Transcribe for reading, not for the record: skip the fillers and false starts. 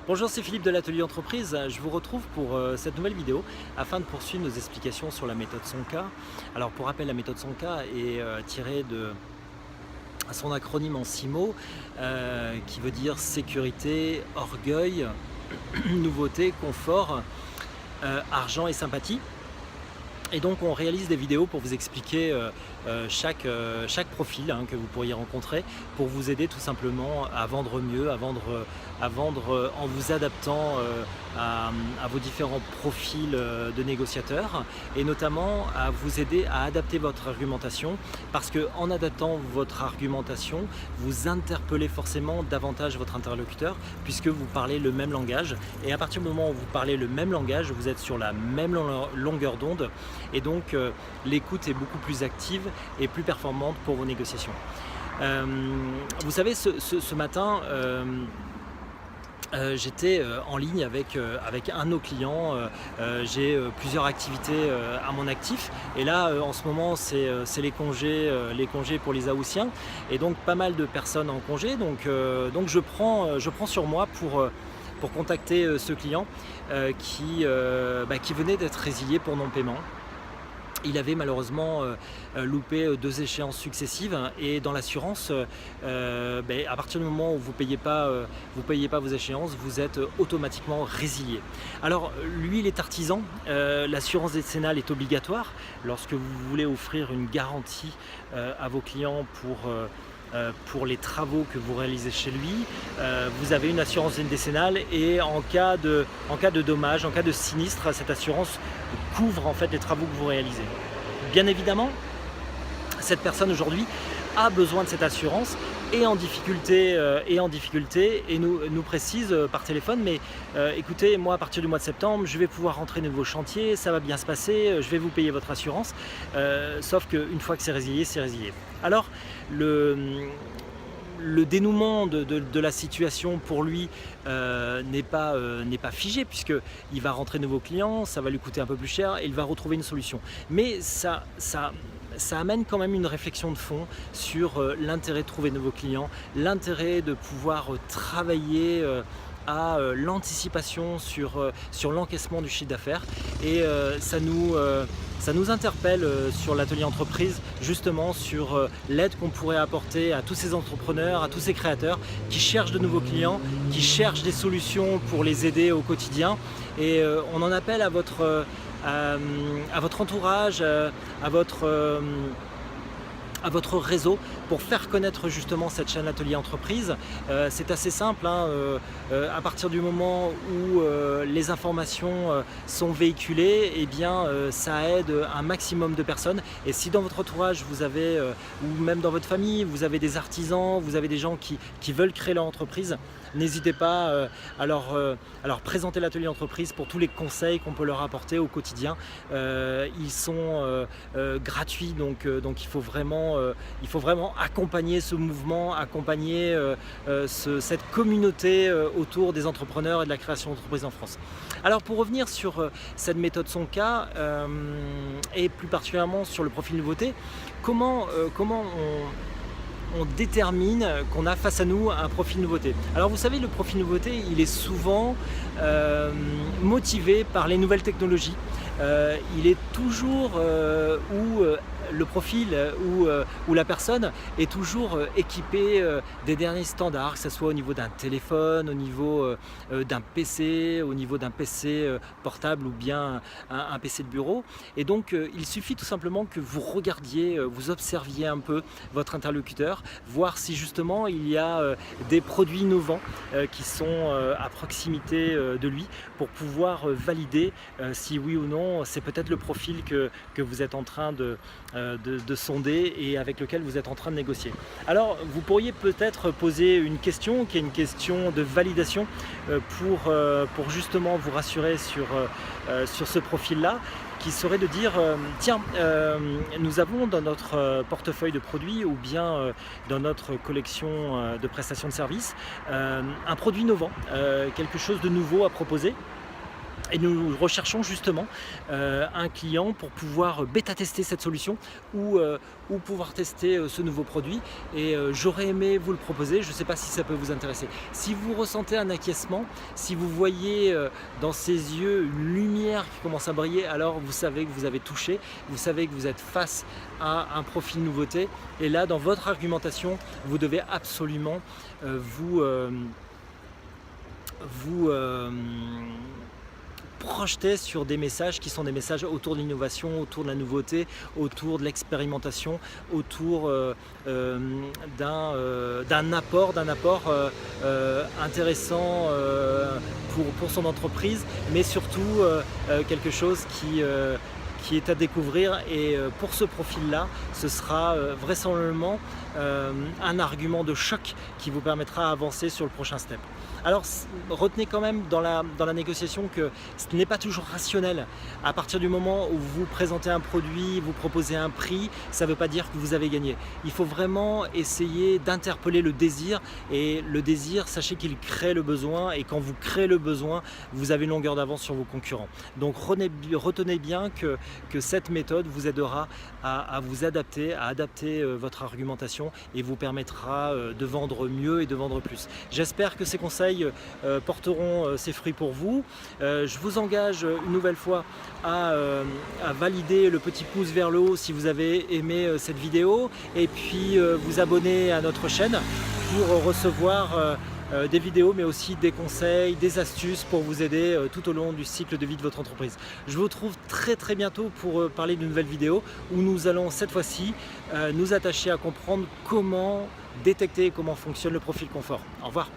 Bonjour, c'est Philippe de l'Atelier Entreprise. Je vous retrouve pour cette nouvelle vidéo afin de poursuivre nos explications sur la méthode Sonka. Alors pour rappel, la méthode Sonka est tirée de son acronyme en 6 mots qui veut dire sécurité, orgueil, nouveauté, confort, argent et sympathie. Et donc on réalise des vidéos pour vous expliquer chaque profil que vous pourriez rencontrer, pour vous aider tout simplement à vendre mieux, à vendre en vous adaptant à vos différents profils de négociateurs, et notamment à vous aider à adapter votre argumentation, parce qu'en adaptant votre argumentation, vous interpellez forcément davantage votre interlocuteur, puisque vous parlez le même langage, et à partir du moment où vous parlez le même langage, vous êtes sur la même longueur d'onde, et donc l'écoute est beaucoup plus active et plus performante pour vos négociations. Vous savez, ce matin, j'étais en ligne avec un de nos clients. J'ai plusieurs activités à mon actif, et là en ce moment c'est les congés pour les Haussiens, et donc pas mal de personnes en congé, donc je prends sur moi pour contacter ce client qui venait d'être résilié pour non-paiement. Il avait malheureusement loupé 2 échéances successives, et dans l'assurance, à partir du moment où vous payez pas vos échéances, vous êtes automatiquement résilié. Alors lui, il est artisan, l'assurance décennale est obligatoire lorsque vous voulez offrir une garantie à vos clients pour les travaux que vous réalisez chez lui. Vous avez une assurance décennale, et en cas de dommage, en cas de sinistre, cette assurance couvre en fait les travaux que vous réalisez. Bien évidemment, cette personne aujourd'hui a besoin de cette assurance, et en difficulté, et nous précise par téléphone, mais écoutez, moi à partir du mois de septembre, je vais pouvoir rentrer de nouveaux chantiers, ça va bien se passer, je vais vous payer votre assurance, sauf qu'une fois que c'est résilié, c'est résilié. Alors le dénouement de la situation pour lui n'est pas figé, puisqu'il va rentrer de nouveaux clients, ça va lui coûter un peu plus cher, et il va retrouver une solution. Mais ça amène quand même une réflexion de fond sur l'intérêt de trouver de nouveaux clients, l'intérêt de pouvoir travailler à l'anticipation sur l'encaissement du chiffre d'affaires, et ça nous interpelle sur l'atelier entreprise, justement sur l'aide qu'on pourrait apporter à tous ces entrepreneurs, à tous ces créateurs qui cherchent de nouveaux clients, qui cherchent des solutions pour les aider au quotidien. Et on en appelle à votre entourage, à votre réseau, pour faire connaître justement cette chaîne Atelier Entreprise. C'est assez simple, à partir du moment où les informations sont véhiculées, eh bien ça aide un maximum de personnes. Et si dans votre entourage vous avez, ou même dans votre famille, vous avez des artisans, vous avez des gens qui veulent créer leur entreprise, n'hésitez pas à leur présenter l'Atelier Entreprise pour tous les conseils qu'on peut leur apporter au quotidien. Ils sont gratuits, donc il faut vraiment accompagner ce mouvement, accompagner cette communauté autour des entrepreneurs et de la création d'entreprises en France. Alors pour revenir sur cette méthode Sonka, et plus particulièrement sur le profil nouveauté, comment on détermine qu'on a face à nous un profil nouveauté. Alors vous savez, le profil nouveauté, il est souvent motivé par les nouvelles technologies. Il est toujours où le profil ou la personne est toujours équipée des derniers standards, que ce soit au niveau d'un téléphone, au niveau d'un PC, au niveau d'un PC portable, ou bien un PC de bureau. Et donc il suffit tout simplement que vous regardiez, vous observiez un peu votre interlocuteur, voir si justement il y a des produits innovants qui sont à proximité de lui, pour pouvoir valider si oui ou non c'est peut-être le profil que vous êtes en train de sonder, et avec lequel vous êtes en train de négocier. Alors vous pourriez peut-être poser une question qui est une question de validation pour justement vous rassurer sur ce profil-là, qui serait de dire tiens, nous avons dans notre portefeuille de produits, ou bien dans notre collection de prestations de services, un produit innovant, quelque chose de nouveau à proposer. Et nous recherchons justement un client pour pouvoir bêta-tester cette solution ou pouvoir tester ce nouveau produit. Et j'aurais aimé vous le proposer, je ne sais pas si ça peut vous intéresser. Si vous ressentez un acquiescement, si vous voyez dans ses yeux une lumière qui commence à briller, alors vous savez que vous avez touché, vous savez que vous êtes face à un profil nouveauté. Et là, dans votre argumentation, vous devez absolument vous projeter sur des messages qui sont des messages autour de l'innovation, autour de la nouveauté, autour de l'expérimentation, autour d'un apport intéressant pour son entreprise, mais surtout quelque chose qui est à découvrir. Et pour ce profil-là, ce sera vraisemblablement un argument de choc qui vous permettra d'avancer sur le prochain step. Alors retenez quand même dans la négociation que ce n'est pas toujours rationnel. À partir du moment où vous présentez un produit, vous proposez un prix, ça ne veut pas dire que vous avez gagné. Il faut vraiment essayer d'interpeller le désir, et le désir, sachez qu'il crée le besoin, et quand vous créez le besoin, vous avez une longueur d'avance sur vos concurrents. Donc retenez bien que cette méthode vous aidera à vous adapter, à adapter votre argumentation, et vous permettra de vendre mieux et de vendre plus. J'espère que ces conseils porteront ses fruits pour vous. Je vous engage une nouvelle fois à valider le petit pouce vers le haut si vous avez aimé cette vidéo, et puis vous abonner à notre chaîne pour recevoir des vidéos, mais aussi des conseils, des astuces pour vous aider tout au long du cycle de vie de votre entreprise. Je vous retrouve très bientôt pour parler d'une nouvelle vidéo où nous allons cette fois-ci nous attacher à comprendre comment détecter et comment fonctionne le profil confort. Au revoir.